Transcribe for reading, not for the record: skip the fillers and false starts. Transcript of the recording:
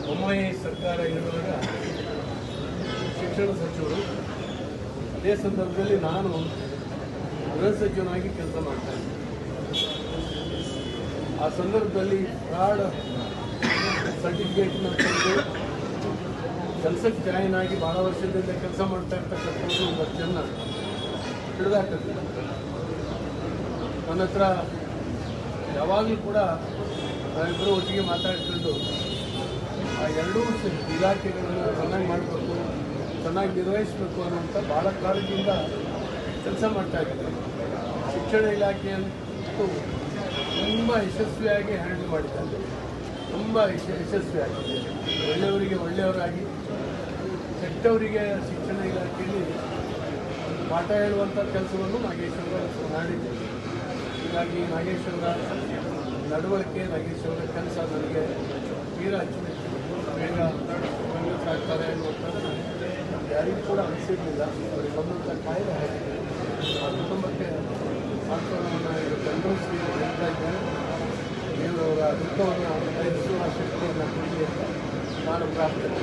ಬೊಮ್ಮಾಯಿ ಸರ್ಕಾರ ಇರುವಾಗ ಶಿಕ್ಷಣ ಸಚಿವರು, ಅದೇ ಸಂದರ್ಭದಲ್ಲಿ ನಾನು ಗೃಹ ಸಚಿವನಾಗಿ ಕೆಲಸ ಮಾಡ್ತಾಯಿದ್ದೆ. ಆ ಸಂದರ್ಭದಲ್ಲಿ ಫ್ರಾಡ್ ಸರ್ಟಿಫಿಕೇಟ್ನ ತಂದು ಕೆಲಸಕ್ಕೆ ಜಾಯಿನ್ ಆಗಿ ಭಾಳ ವರ್ಷದಿಂದ ಕೆಲಸ ಮಾಡ್ತಾ ಇರ್ತಕ್ಕಂಥದ್ದು ಒಂದಷ್ಟು ಜನ ಹಿಡಿದಾಕಿದ್ರು. ನನ್ನ ಹತ್ರ ಯಾವಾಗಲೂ ಕೂಡ ನಾವಿಬ್ಬರು ಒಟ್ಟಿಗೆ ಮಾತಾಡ್ಕೊಂಡು ಆ ಎರಡೂ ಇಲಾಖೆಗಳನ್ನು ಚೆನ್ನಾಗಿ ಮಾಡಬೇಕು, ಚೆನ್ನಾಗಿ ನಿರ್ವಹಿಸಬೇಕು ಅನ್ನುವಂಥ ಭಾಳ ಕಾಳಜಿಯಿಂದ ಕೆಲಸ ಮಾಡ್ತಾಯಿದ್ದೆ. ಶಿಕ್ಷಣ ಇಲಾಖೆಯಂತೂ ತುಂಬ ಯಶಸ್ವಿಯಾಗಿ ಹ್ಯಾಂಡಲ್ ಮಾಡಿದ್ದಾರೆ, ತುಂಬ ಯಶಸ್ವಿಯಾಗಿದೆ. ಒಳ್ಳೆಯವರಿಗೆ ಒಳ್ಳೆಯವರಾಗಿ, ಕೆಟ್ಟವರಿಗೆ ಶಿಕ್ಷಣ ಇಲಾಖೆಯಲ್ಲಿ ಪಾಠ ಹೇಳುವಂಥ ಕೆಲಸವನ್ನು ನಾಗೇಶ್ವರ ಮಾಡಿದ್ದೇವೆ. ಹೀಗಾಗಿ ನಾಗೇಶ್ವರ ನಡವಳಿಕೆ, ನಾಗೇಶ್ವರ ಕೆಲಸ ನನಗೆ ತೀರ ಅಚ್ಚುಮೆಚ್ಚು, ಬೇಗ ಕಾಂಗ್ರೆಸ್ ಆಗ್ತಾರೆ ಅನ್ನುವಂಥದ್ದು ಯಾರಿಗೂ ಕೂಡ ಅನಿಸಿರಲಿಲ್ಲ. ಅವರಿಗೆ ಬಂದಂಥ ಕಾಯಿಲೆ ಆಗಿದೆ. ಆ ಕುಟುಂಬಕ್ಕೆ ಸಾಂತ್ವನವನ್ನು ಬೆಂಬಲಿಸಿ ಹೇಳ್ತಾ ಇದ್ದೇನೆ. ದೇವರವರ ದುಃಖವನ್ನು ಭರಿಸುವ ಶಕ್ತಿಯನ್ನು ಕೊಡಲಿ ಅಂತ ನಾನು ಪ್ರಾರ್ಥನೆ.